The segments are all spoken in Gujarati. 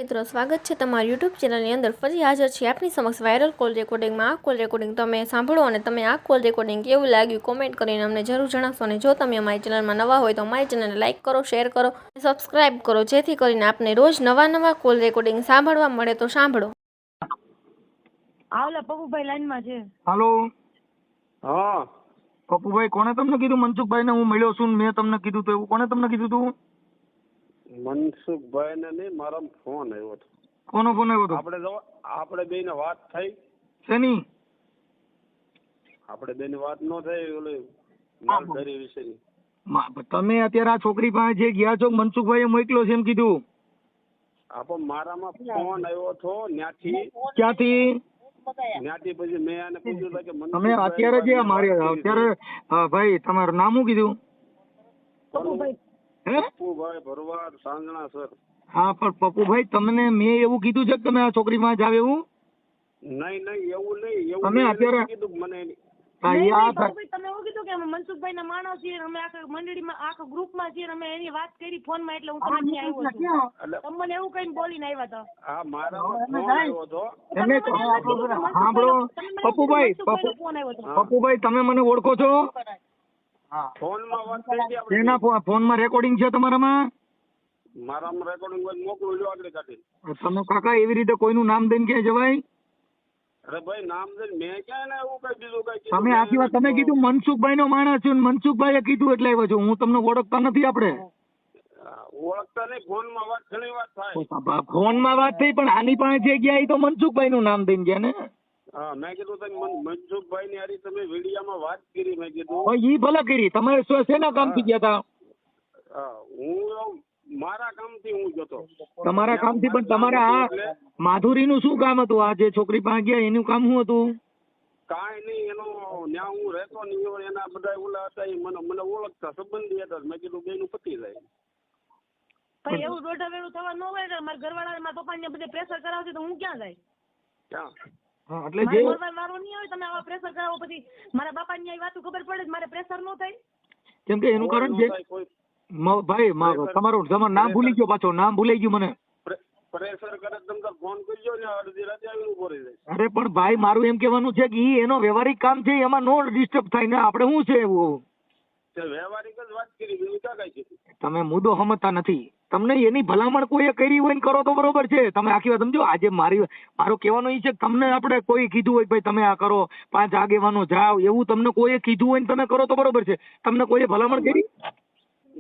મિત્રો સ્વાગત છે તમારા યુટ્યુબ ચેનલની અંદર ફરી હાજર છે આપની સમક્ષ વાયરલ કોલ રેકોર્ડિંગમાં. આ કોલ રેકોર્ડિંગ તમે સાંભળો અને તમે આ કોલ રેકોર્ડિંગ કેવું લાગ્યું કોમેન્ટ કરીને અમને જરૂર જણાવશો. અને જો તમે અમારી ચેનલમાં નવા હોય તો અમારી ચેનલને લાઇક કરો, શેર કરો, સબસ્ક્રાઇબ કરો, જેથી કરીને આપને રોજ નવા કોલ રેકોર્ડિંગ સાંભળવા મળે. તો સાંભળો. આવલા પપ્પુભાઈ લાઈનમાં છે. હાલો હા પપ્પુભાઈ, કોણે તમને કીધું મનસુખભાઈ ને હું મળ્યો છું મેં તમને કીધું તો? એવું કોણે તમને કીધું તું? મનસુખભાઈ ને નહીં, મારા ફોન આવ્યો હતો. કોનો ફોન આવ્યો હતો? આપણે બે ને વાત થઈ. શેની? આપણે બે ની વાત ન થઈ ઓલી માલધારી વિશેની. તમે અત્યારે આ છોકરી પાસે જે ગયા છો મનસુખભાઈ મોકલ્યો છે એમ કીધું? પણ મારામાં ફોન આવ્યો હતો ત્યાંથી. ક્યાંથી? ત્યાંથી પછી મેં એને પૂછ્યું કે તમે અત્યારે જે મારે અત્યારે ભાઈ તમારું નામ શું કીધું? પપ્પુભાઈ ભરવાડ સાંજણા સર. હા, પણ પપ્પુભાઈ તમને મેં એવું કીધું છે કે તમે આ છોકરી પાસે જાવ એવું? નહીં એવું નહીં. એવું તમે અત્યારે કીધું મને. તમે એવું કીધું કે અમે મનસુખભાઈ ના માણસ છીએ, અમે આખા મંડળીમાં આખા ગ્રુપમાં છીએ, અમે એની વાત કરી ફોનમાં, એટલે હું તમને આવ્યો છું. તમને એવું કઈ બોલીને આવ્યા હતા? હા, મારામાં ફોન આવ્યો હતો. સાંભળો પપ્પુભાઈ, તમે મને ઓળખો છો? ફોનમાં વાત થઈ હતી આપણે. એના ફોનમાં રેકોર્ડિંગ છે તમારામાં? મારામાં રેકોર્ડિંગ મોકલું લ્યો આગળ કાઢી. તમે કાકા એવી રીતે કોઈનું નામ દઈને ક્યાં જવાય? અરે ભાઈ, નામ દઈને મેં ક્યાં ને એવું કઈ બીજું કઈ તમે આખી વાત તમે કીધું મનસુખભાઈ નો માણસ છું, મનસુખભાઈ કીધું એટલે આવ્યો છું. હું તમને ઓળખતા નથી. આપણે ઓળખતા નહીં, ફોનમાં વાત ઘણી વાત થાય. ફોનમાં વાત થઈ, પણ આની પાસે જે ગયા એ તો મનસુખભાઈ નું નામ દઈને ગયા ને. હા, મેં કીધું તમે મનસુખભાઈ ની હારી તમે વિડીયામાં વાત કરી. મેં કીધું ઈ ભલે કરી. તમે શેના કામથી ગયા હતા? હું મારા કામથી હું જતો. તમારા કામથી? પણ તમારે આ માધુરી નું શું કામ હતું? આ જે છોકરી પાસે ગયા એનું કામ શું હતું? કાંઈ નહીં, એનો ન્યા હું રહેતો નહીં, એના બધા ઓલા હતા એ મને ઓળખતા સંબંધી હતા. મેં કીધું બેનું પતી જાય. ભાઈ એવું દોઢા વેળું થવા ન હોય ને. મારા ઘરવાળા મારા પપ્પા ને બધે પ્રેશર કરાવશે તો હું ક્યાં જાય? ક્યાં? હા, એટલે જે મારો નહીં આવે. તમે આવા પ્રેશર કરાવો પછી મારા બાપા ની વાતો ખબર પડે, મારે પ્રેશર ન થાય. કેમ કે એનું કારણ છે ભાઈ તમારું નામ ભૂલી ગયો, પાછો નામ ભૂલાઈ ગયું મને. પ્રેશર કરે તમે ફોન કરજો ને, અડધી રાતે આવીને ઉભો રહી જાય. અરે પણ ભાઈ, મારું એમ કહેવાનું છે કે ઈ એનો વ્યવહારિક કામ છે, એમાં નો ડિસ્ટર્બ થાય ને. આપણે શું છે એવું? વ્યવહારિક જ વાત કરી, બીજું ક્યાં કઈ છે? તમે મુદ્દો સમજતા નથી. તમને એની ભલામણ કોઈએ કરી હોય ને કરો તો બરોબર છે. તમે આખી વાત સમજો. આજે મારો કહેવાનો એ છે કે તમને આપણે કોઈ કીધું હોય ભાઈ તમે આ કરો, 5 આગેવાનો જાઓ, એવું તમને કોઈએ કીધું હોય ને તમે કરો તો બરોબર છે. તમને કોઈએ ભલામણ કરી?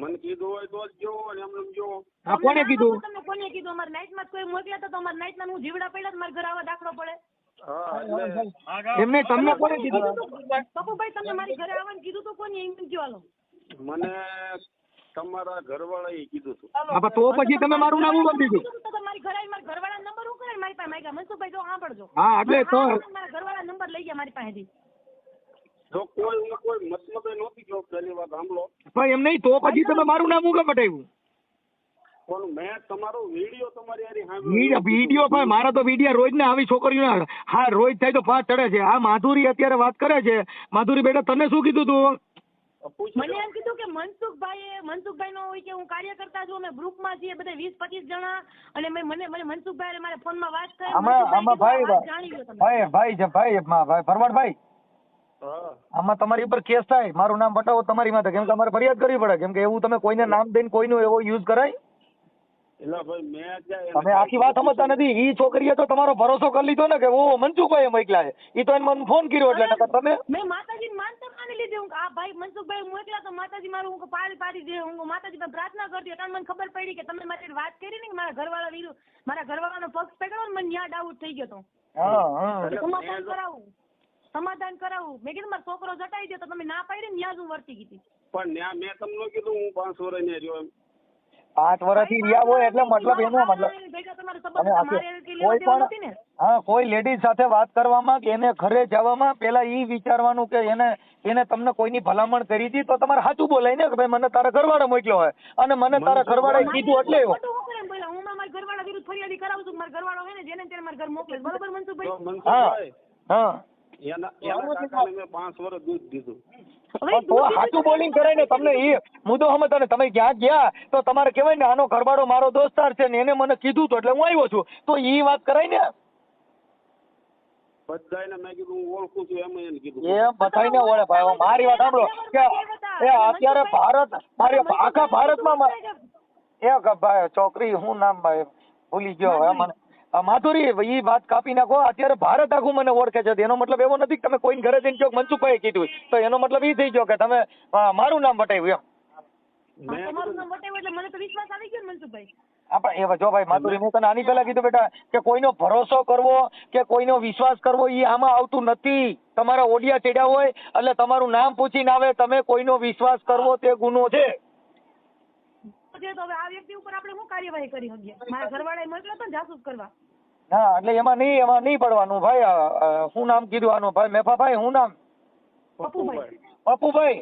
મને કીધું હોય તો જ જો, અને એમને જો. હા, કોને કીધું? તમને કોને કીધું? અમારે નાઈટમાં કોઈ મોકલ્યા તો અમારે નાઈટમાં હું જીવડા પડ્યા મારા ઘર આવવા દાખલો પડે. એમને તમને કોને કીધું? પપ્પુભાઈ તમને મારી ઘરે આવવાનું કીધું તો કોને? એમ કયો હાલો. મને તમારા ઘરવાળાએ કીધું હતું. હા, તો પછી તમે મારું નામ કેમ દીધું? મારી ઘરે મારા ઘરવાળા નંબર હું કરે મારી પાસે માંગ્યા. મનસુખભાઈ જો સાંભળજો. હા, એટલે તો મારા ઘરવાળા નંબર લઈ ગયા મારી પાસેથી. જો કોઈ મતલબ નહોતી જો પહેલી વાત સાંભળો. પણ એમ નહીં, તો પછી તમે મારું નામ કેમ કટાવ્યું? પણ મેં તમારો વિડીયો તમારી હારી સાંભળ્યો. વિડીયો ભાઈ, મારા તો વિડીયો રોજ ને આવી છોકરીઓ હા રોજ થાય તો 5 ચડે છે. આ માધુરી અત્યારે વાત કરે છે. માધુરી બેટા તને શું કીધું તું? મને એમ કીધું કે મનસુખભાઈ નો હોય કે હું કાર્યકર્તા છું, અમે ગ્રુપમાં છીએ બધા 20-25 જણા, અને મને મનસુખભાઈ મારા ફોનમાં વાત થઈ. ભાઈ ફરવાડભાઈ, આમાં તમારી ઉપર કેસ થાય. મારું નામ બતાવો તમારી માથે, કેમ કે અમારે ફરિયાદ કરવી પડે. કેમ કે એવું તમે કોઈને નામ દઈને કોઈનો એવો યુઝ કરાય? તમે આખી વાત સમજતા નથી. ઈ છોકરીએ તો તમારો ભરોસો કરી લીધો ને કે ઓ મનસુખભાઈ મોકલ્યા છે. ઈ તો એને મને ફોન કર્યો એટલે તમે મેં માતાજીને માનતા માની લીધી. હું આ ભાઈ મનસુખભાઈ મોકલા તો માતાજી મારું હું પાડી દે. હું માતાજી પર પ્રાર્થના કરતી એટલે મને ખબર પડી કે તમે મારી વાત કરી ને મારા ઘરવાળાનો પક્ષ પકડ્યો ને, મને ન્યા ડાઉટ થઈ ગયો તો. સમાધાન કરાવું. મેં કીધું મારો છોકરો જટાઈ ગયો તો તમે ના પાડી ને, ન્યા જ હું વર્તી ગઈ. પણ ન્યા મેં તમને કીધું હું 5 વર્ષ ને રહ્યો. 5 વર્ષથી રહ્યા હોય એટલે મતલબ એનો મતલબ હા, કોઈ લેડીઝ સાથે વાત કરવામાં કે એને ઘરે જવામાં પેલા ઈ વિચારવાનું કે એને તમને કોઈની ભલામણ કરી હતી તો તમારે સાચું બોલાય ને કે ભાઈ મને તારા ઘરવાળા મોકલ્યો હોય અને મને તારા ઘરવાળાએ કીધું એટલે હું મારા ઘરવાળા વિરુદ્ધ ફરિયાદી કરાવું છું. મારા ઘરવાળો હોય ને જેને તેને મારા ઘર મોકલે. બરોબર મનસુખભાઈ? મનસુખભાઈ, એના કાકાને મેં 5 વર્ષ દૂધ દીધું. પણ તો સાચું બોલિંગ કરાય ને તમને એ મુદ્દો સમજતા ને તમે ક્યાં ગયા તો તમારે કહેવાય ને આનો ઘરવાળો મારો દોસ્તાર છે ને એને મને કીધું તો એટલે હું આવ્યો છું તો એ વાત કરાય ને બધાને મેં કીધું હું ઓળખું છું એમ એને કીધું એ બધાને ઓળે ભાઈ હવે મારી વાત સાંભળો કે એ અત્યારે ભારત મારી આખા ભારતમાં એક ભાઈ છોકરી શું નામ ભાઈ ભૂલી ગયો હવે મને માધુરી એ વાત કાપી નાખો અત્યારે ભારત આખું મને ઓળખે છે એનો મતલબ એવો નથી કે તમે કોઈ ઘરે જઈને કહો મનસુખભાઈ કીધું તો એનો મતલબ એ થઈ ગયો કે તમે મારું નામ વટાવ્યું એમ તમારું નામ વટાવ્યું એટલે મને તો વિશ્વાસ આવી ગયો ને મનસુખભાઈ. આપણે એ જો ભાઈ માધુરી મેં તને આની પહેલા કીધું બેટા કે કોઈનો ભરોસો કરવો કે કોઈનો વિશ્વાસ કરવો એ આમાં આવતું નથી. તમારા ઓડિયા ચડ્યા હોય એટલે તમારું નામ પૂછીને આવે તમે કોઈનો વિશ્વાસ કરવો તે ગુનો છે. તો હવે આ વ્યક્તિ ઉપર આપણે શું કાર્યવાહી કરી શકીએ? મારા ઘરવાળાએ મોકલ્યો હતો ને જાસૂસ કરવા. હા એટલે એમાં નહીં પડવાનું ભાઈ. શું નામ કીધું આનું ભાઈ મેફાભાઈ શું નામ? પપ્પુભાઈ. પપ્પુભાઈ.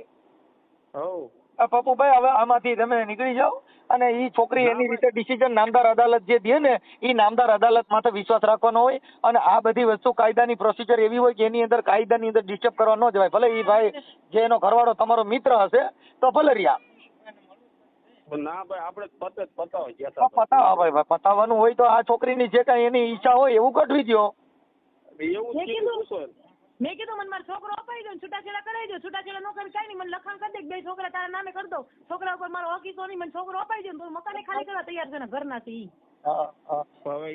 હવ પપ્પુભાઈ હવે આમાંથી તમે નીકળી જાઓ અને એ છોકરી એની રીતે ડિસિઝન નામદાર અદાલત જે દે ને એ નામદાર અદાલત માથે વિશ્વાસ રાખવાનો હોય અને આ બધી વસ્તુ કાયદાની પ્રોસિજર એવી હોય કે એની અંદર કાયદાની અંદર ડિસ્ટર્બ કરવા ન જવાય. ભલે એ ભાઈ જે એનો ઘરવાળો તમારો મિત્ર હશે તો ભલે રહ્યા. ના ભાઈ આપણે પતાવા ગયા તો પતાવા ભાઈ પતાવવાનું હોય તો આ છોકરીની જે કાંઈ એની ઈચ્છા હોય એવું કઢવી દો. એવું મેં કીધું કીધું મેં કીધું મને મારો છોકરો અપાઈ દો, છૂટાછેડા કરાવી દો. છૂટાછેડા ન કરી કાંઈ નહીં, મને લખાણ કરી દે 2 છોકરા તારા નામે કરી દો. છોકરા ઉપર મારો હકીકો નહીં, મને છોકરો અપાઈ દો તો મકાને ખાલી કરવા તૈયાર છે ને ઘરના છે ઈ. હવે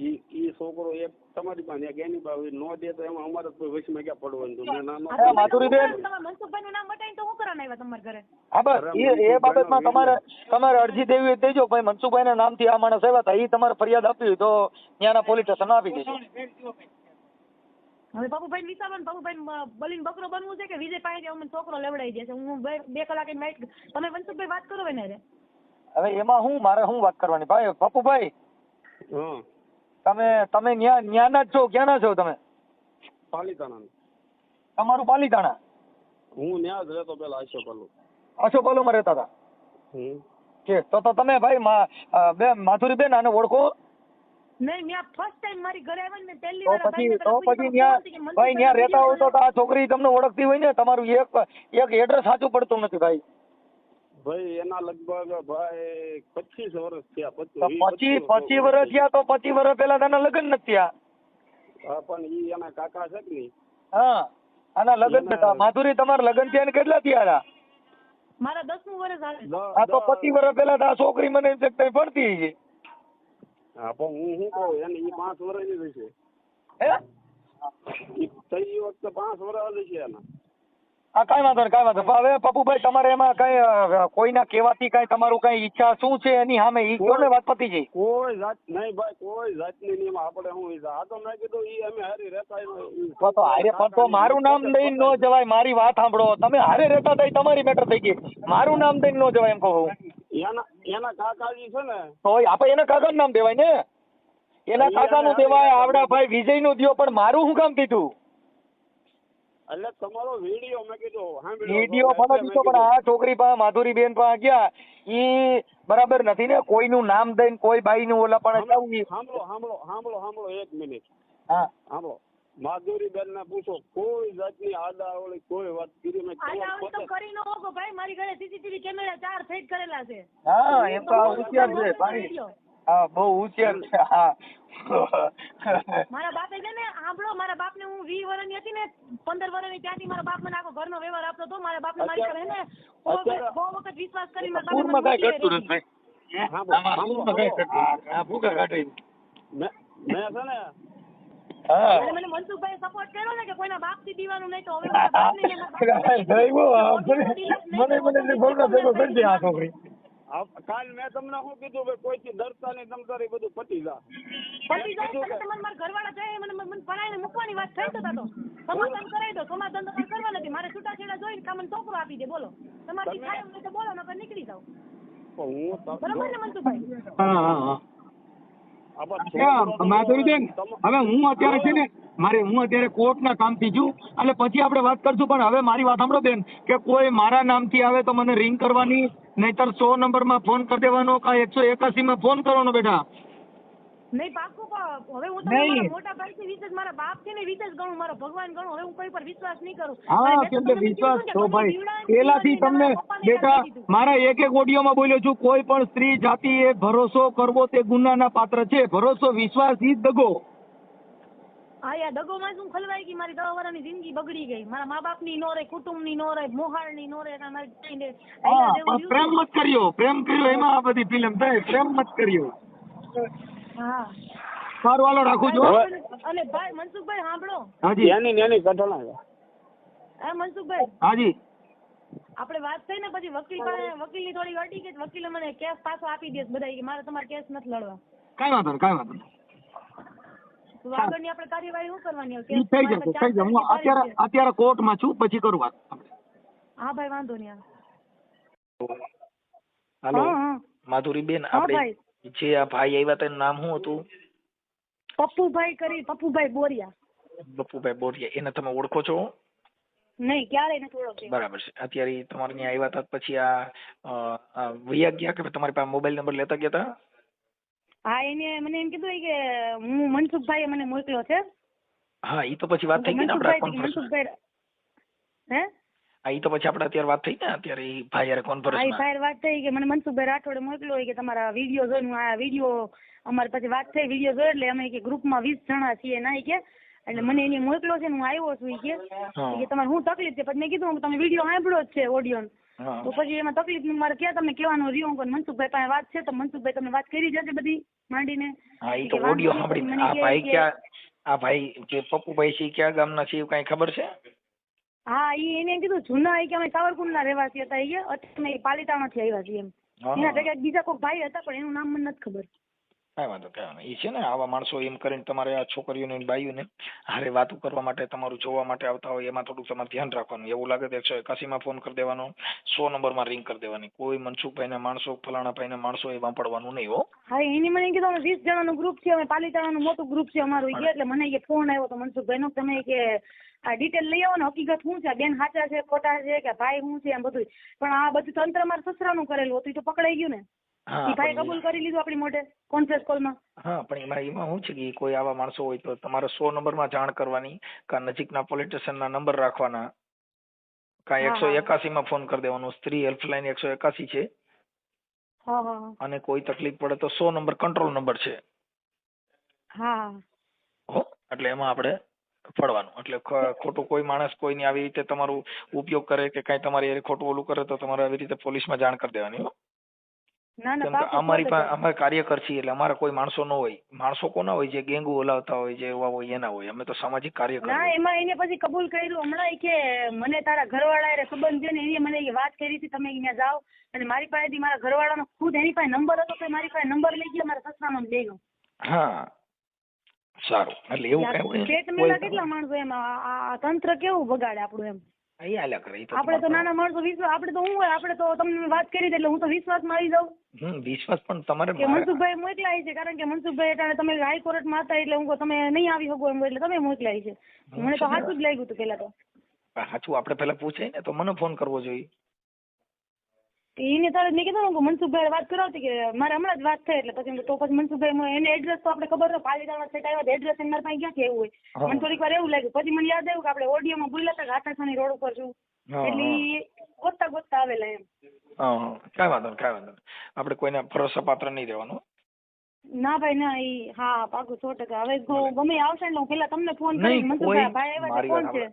ઈ છોકરો એક તમારી પાસે એક એની પાસે નો દે તો એમાં અમારે કોઈ વચમાં ક્યાં પડવાનું તો મેં ના માધુરીબેન તમારા મનસુખભાઈનું નામ બતાવીને તો હું કરાને આવ્યા તમારા ઘરે? હા બસ એ બાબતમાં તમારે અરજી દેવી હોય દેજો. ભાઈ મનસુખભાઈના નામથી આ માણસ આવ્યા હતા એ તમારે ફરિયાદ આપવી હોય તો ત્યાંના પોલીસ સ્ટેશન આપી દેજો. હવે પપ્પુભાઈ વિચારવાનું, પપ્પુભાઈ બલીન બકરો બનવું છે કે વિજય પાસે અમને છોકરો લેવડાવી દેશે? હું 2 કલાકે વાઇટ તમે મનસુખભાઈ વાત કરો ને રે. હવે એમાં મારે શું વાત કરવાની ભાઈ? પપ્પુભાઈ તમે ન્યાના જ છો? ક્યાંના છો તમે? પાલીતાણા. તમારું પાલીતાણા? હું ન્યા જ રહેતો પેલા અશોકપાલુમાં રહેતા હતા. કે તો તમે ભાઈ માધુરીબેન આને ઓળખો? નહીં, મેં ફર્સ્ટ ટાઈમ મારી ઘરે આવ્યા ને પહેલી તો વાર પછી ભાઈ ત્યાં રહેતા હોય તો આ છોકરી તમને ઓળખતી હોય ને. તમારું એક એડ્રેસ સાચું પડતું નથી ભાઈ. ભાઈ એના લગભગ ભાઈ 25 વર્ષ થયા. 25 વર્ષ થયા તો 25 વર્ષ પહેલા તેના લગ્ન નથી થયા. હા પણ ઈ એના કાકા છે કે નહીં? હા આના લગ્ન થતા. માધુરી તમારા લગ્ન થયા ને કેટલા થયા હતા? મારા 10મું વર્ષ હાલે. આ તો 25 વર્ષ પહેલા આ છોકરી મને એમ છે કે પડતી છે. હા પણ હું શું કહું એને ઈ 5 વર્ષની જ છે. હે ઈ તઈ વખતે 5 વર્ષ છે એના. હા કાંઈ વાંધો નહીં. હવે પપ્પુભાઈ તમારે એમાં કઈ કોઈના કહેવાથી કઈ તમારું કઈ ઈચ્છા શું છે એની સામે ઈ કયો ને વાત પતી જાય. કોઈ જાત નહીં ભાઈ, કોઈ જાતની નહીં. આપણે શું ઈચ્છા? આ તો મેં કીધું ઈ અમે હારી રહેતા તો હારે પણ તો મારું નામ દઈને ન જવાય. મારી વાત સાંભળો. તમે હારે રહેતા હતા તમારી મેટર થઈ ગઈ. મારું નામ દઈને ન જવાય એમ કહું. એના કાકાજી છે ને તો આપણે એના કાકાનું નામ દેવાય ને. એના કાકાનું દેવાય. આવડા ભાઈ વિજયનું દ્યો પણ મારું શું કામ દીધું? એટલે તમારો વિડીયો મેં કીધું વિડીયો મને દીધો પણ આ છોકરી પાસે માધુરીબેન પાસે ગયા ઈ બરાબર નથી ને. કોઈનું નામ દઈને કોઈ બાઈનું ઓલા પણ સાંભળો 1 મિનિટ. હા સાંભળો માધુરીબેન ને પૂછો કોઈ જાતની આડાવળી કોઈ વાત કરી મેં આડાવડી તો કરી ન હોકો ભાઈ. મારી ઘરે સીસીટીવી કેમેરા 4 ફિટ કરેલા છે. હા એમ તો આ હોશિયાર છે ભાઈ. હા બહુ હોશિયાર છે. હા મારા બાપે છે ને સાંભળો, મારા બાપને હું 20 વર્ષની હતી ને 15 વર્ષની ત્યાંથી મારા બાપ મને આખો ઘરનો વ્યવહાર આપતો હતો. મારા બાપને મારી પર હે ને બહુ વખત વિશ્વાસ કરી મારા બાપે પૂરમાં કઈ ઘટતું નથી ભાઈ. મેં છે ને હા મને મનસુખભાઈ સપોર્ટ કર્યો ને કે કોઈના બાપ થી દીવાનું નહીં તો હવે મારા બાપને આ છોકરી કાલ મેં તમને શું કીધું ભાઈ કોઈથી ડરતા નહીં, તમ તારી બધું પતી જા. પતી જાય તમે મારા ઘરવાળા જાય મને પડાઈને મૂકવાની વાત થઈ તો સમાધાન કરાવી દો. સમાધાન તો કરવા નથી. મારે છૂટાછેડા જોઈને કામ છોકરો આપી દે. બોલો તમારથી થાય હોય તો બોલો, નકર નીકળી જાવ. બરાબર ને મનસુખભાઈ? હા માધુરીબેન હવે હું અત્યારે છે ને હું અત્યારે કોર્ટના કામથી છું એટલે પછી આપણે વાત કરશું. પણ હવે મારી વાત સાંભળો બેન કે કોઈ મારા નામથી આવે તો મને રિંગ કરવાની, નહીતર 100 નંબરમાં ફોન કરી દેવાનો, કાં 181 માં ફોન કરવાનો બેટા. નહીં પાક્કું હવે હું તમને નહીં. મારા મોટા ભાઈ થી વિશેષ મારા બાપ થી ને વિશેષ ગણું, મારો ભગવાન ગણું. હવે હું કોઈ પર વિશ્વાસ નહીં કરું. હા, અને મેં કેમ તો કે તમને વિશ્વાસ કીધું તો કે ભાઈ જીવડાને પેલાથી જીવડાને તમને મારા પપ્પાને બેટા કહી દીધું. મારા એક ઓડિયોમાં બોલ્યો છું, કોઈ પણ સ્ત્રી જાતિએ ભરોસો કરવો તે ગુનાના પાત્ર છે. ભરોસો, વિશ્વાસ ઈ જ દગો. હા યાર, દગોમાં શું ખલવાઈ ગઈ મારી 10 વર્ષની જિંદગી બગડી ગઈ. મારા મા બાપ ની નો રહે, કુટુંબ ની નો રહે, મોહાળ ની નો રહે, એટલે મારી જઈને હા, દેવું પણ પ્રેમ રહ્યું. મત કર્યો, પ્રેમ કર્યો એમાં આ બધી ફિલ્મ થાય. પ્રેમ મત કર્યો. હા. સારું, હાલો રાખું છું. અને ભાઈ મનસુખભાઈ સાંભળો. હાજી નાની કઠોળા છે. હા મનસુખભાઈ, હાજી. આપણે વાત થઈ ને પછી વકીલની થોડી અડી ગઈ. વકીલે મને કેસ પાછો આપી દે બધા કે મારે તમારે કેસ નથી લડવા. કાંઈ વાંધો નહીં, કાંઈ વાંધો નહીં. તો આગળની આપણે કાર્યવાહી શું કરવાની? ઈ થઈ જશે, થઈ જશે. હું અત્યારે કોર્ટમાં છું, પછી કરું વાત. હા ભાઈ, વાંધો નહીં. હાલો હા માધુરીબેન, હા આપણે ભાઈ. જે આ ભાઈ આવ્યા તેનું નામ શું હતું? પપ્પુભાઈ બોરિયા. બપ્પુભાઈ બોરિયા. એને તમે ઓળખો છો? નહીં, ક્યારેય નથી ઓળખતી. બરાબર છે. અત્યારે ઈ તમારે ત્યાં આવ્યા હતા પછી આ વૈયા ગયા કે તમારી પાસે મોબાઈલ નંબર લેતા ગયા હતા? હા, એને મને એમ કીધું કે હું મનસુખભાઈએ મને મોકલ્યો છે. હા, ઈ તો પછી વાત થઈ ગઈ ને આપણે કોન્ફરન્સ. મનસુખભાઈ હે? હા, ઈ તો પછી આપણે અત્યારે વાત થઈ ને અત્યારે ઈ ભાઈ યાર હા, કોન્ફરન્સમાં. ભાઈ વાત થઈ કે મને મનસુખભાઈ રાઠોડે મોકલ્યો કે તમારા વિડીયો જોઈને આ વિડીયો અમારી પછી વાત થઈ. વિડીયો જોયો એટલે અમે કે ગ્રુપમાં 20 જણા છીએ ના કે એટલે મને એને મોકલ્યો છે ને હું આવ્યો છું ઈ કે તમારે શું તકલીફ છે? પછી મેં કીધું તમે વિડીયો સાંભળ્યો જ છે ઓડિયો. હા. તો પછી એમાં તકલીફ મારે ક્યાં તમને કહેવાનું રહ્યું પણ મનસુખભાઈ પાસે વાત છે તો મનસુખભાઈ તમને વાત કરી જશે બધી માંડીને. હા, ઈ તો ઓડિયો સાંભળીને આ ભાઈ ક્યાં, આ ભાઈ જે પપ્પુભાઈ છે ઈ કયા ગામના છે એવું કઈ ખબર છે? હા, ઈ એને કીધું જૂના કે અમે સાવરકુંડના રહેવાસી હતા ઈ અત્યારે પાલીતાણાથી આવ્યા છીએ એમ. એના ભેગા બીજા કોઈ ભાઈ હતા પણ એનું નામ મને નથી ખબર. કાંઈ વાંધો કાંઈ વાંધો. ઈ છે ને આવા માણસો એમ કરીને તમારે આ છોકરીઓને અને બાઈઓને હારે વાતો કરવા માટે તમારું જોવા માટે આવતા હોય એમાં થોડુંક તમારે ધ્યાન રાખવાનું. એવું લાગે તો 181 ફોન કરી દેવાનો, 100 નંબરમાં રિંગ કરી દેવાની. કોઈ મનસુખભાઈના માણસો, ફલાણા ભાઈના માણસો એ વાપરવાનું નહીં હો. હા, એને મને કીધું અમે 20 જણાનું ગ્રુપ છે, અમે પાલીતાણાનું મોટું ગ્રુપ છે અમારું ઈ કે એટલે મને કે ફોન આવ્યો તો મનસુખભાઈનો તમે કે આ ડિટેલ લઈ આવો ને હકીકત શું છે, બેન સાચા છે ખોટા છે કે ભાઈ શું છે એમ બધું. પણ આ બધું તંત્ર મારા સસરાનું કરેલું હતું, ઈ તો પકડાઈ ગયું ને. હા, ભાઈ કબૂલ કરી લીધું આપણી મોઢે કોન્ફરન્સ કોલમાં. હા, પણ એમાં શું છે કે કોઈ આવા માણસો હોય તો તમારે 100 નંબરમાં જાણ કરવાની, કા નજીકના પોલીસ સ્ટેશનના નંબર રાખવાના, કા 181 ફોન કરી દેવાનો. સ્ત્રી હેલ્પલાઇન 181 છે. હા હા અને કોઈ તકલીફ પડે તો 100 નંબર કંટ્રોલ નંબર છે. હા. હો, એટલે એમાં આપણે પડવાનું. એટલે ખોટું કોઈ માણસ કોઈની આવી રીતે તમારું ઉપયોગ કરે કે કઈ તમારી હારે ખોટું ઓલું કરે તો તમારે આવી રીતે પોલીસમાં જાણ કરી દેવાની. હો, ના ના કેમ કે પાકું અમારી 100%. પાસે અમે કાર્યકર છીએ એટલે અમારા કોઈ માણસો ન હોય. માણસો કોના હોય? જે ગેંગુ હલાવતા હોય, જે એવા હોય એના હોય. અમે તો સામાજિક કાર્યકર. ના, એમાં એને પછી કબૂલ કર્યું હમણાં ઈ કે મને તારા ઘરવાળા હારે સંબંધ છે ને એને મને ઈ વાત કરી હતી તમે અહીંયા જાઓ અને મારી પાસેથી મારા ઘરવાળાનો ખુદ એની પાસે નંબર હતો તો મારી પાસે નંબર લઈ ગયો, મારા સસરાનો લઈ ગયો. હા, સારું. એટલે એવું કઈ હોય પેટ મેલા કેટલા માણસો એમ આ તંત્ર કેવું બગાડે આપણું એમ. અહીં હાલ્યા કરે. આપણે તો નાના માણસો વિશ્વાસ, આપણે તો હું હોય આપણે તો તમને વાત કરી દે એટલે હું તો વિશ્વાસમાં આવી જાઉં વિશ્વાસ પણ તમારે કે મનસુખભાઈ મોકલાય છે. કારણ કે મનસુખભાઈ એટલે તમે હાઈકોર્ટમાં હતા એટલે હું તમે નહીં આવી શકો એમ એટલે તમે મોકલાય છે. મને તો સાચું જ લાગ્યું હતું પેલા તો. સાચું આપણે પેલા પૂછે ને તો મને ફોન કરવો જોઈએ. એને તારે મેં કીધું ને મનસુખભાઈ વાત કરાવતી કે મારે હમણાં જ વાત થઈ એટલે પછી તો પછી મનસુખભાઈ એને એડ્રેસ તો આપણે ખબર છે પાલીતાણા સેટ આવ્યા એડ્રેસ એના પાસે ક્યાંથી એવું હોય. મને થોડીક વાર એવું લાગ્યું પછી મને યાદ આવ્યું કે આપણે ઓડિયોમાં બોલ્યા હતા કે હાથાસાની રોડ ઉપર છું એટલે ગોતતા ગોતતા આવેલા એમ. કાંઈ વાંધો નહીં. આપણે કોઈને ભરોસાપાત્ર નહીં રહેવાનું. ના ભાઈ ના, ઈ હા પાકું 100%. હવે ગમે આવશે એટલે હું પેલા તમને ફોન કરી મનસુખભાઈ ભાઈ આવ્યા છે કોણ છે.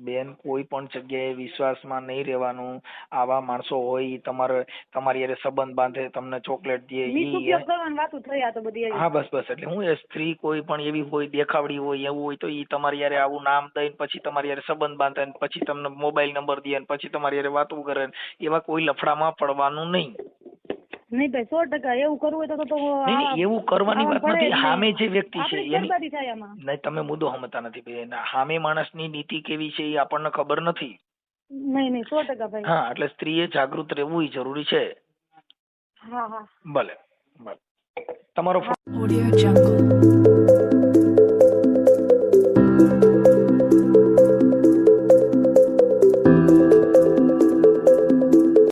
બેન, કોઈ પણ જગ્યાએ વિશ્વાસમાં નહીં રહેવાનું. આવા માણસો હોય તમારી હારે સંબંધ બાંધે, તમને ચોકલેટ દે, ઉપયોગ કરવાની વાતો થઈ આ તો બધી. હા, બસ. એટલે હું એ સ્ત્રી કોઈ પણ એવી હોય, દેખાવડી હોય, એવું હોય તો ઈ તમારી હારે આવું નામ દઈને પછી તમારી હારે સંબંધ બાંધે ને પછી તમને મોબાઈલ નંબર દે ને પછી તમારી હારે વાતો કરે, એવા કોઈ લફડામાં પડવાનું નહીં. નહીં ભાઈ 100%. એવું કરવું હોય તો નહીં, એવું કરવાની વાત નથી. સામે જે વ્યક્તિ છે એની નહીં, તમે મુદ્દો સમજતા નથી બેન. સામે માણસની નીતિ કેવી છે એ આપણને ખબર નથી. નહીં 100% ભાઈ. હા, એટલે સ્ત્રીએ જાગૃત રહેવું જરૂરી છે. હા. ભલે. તમારો Audio Jungle.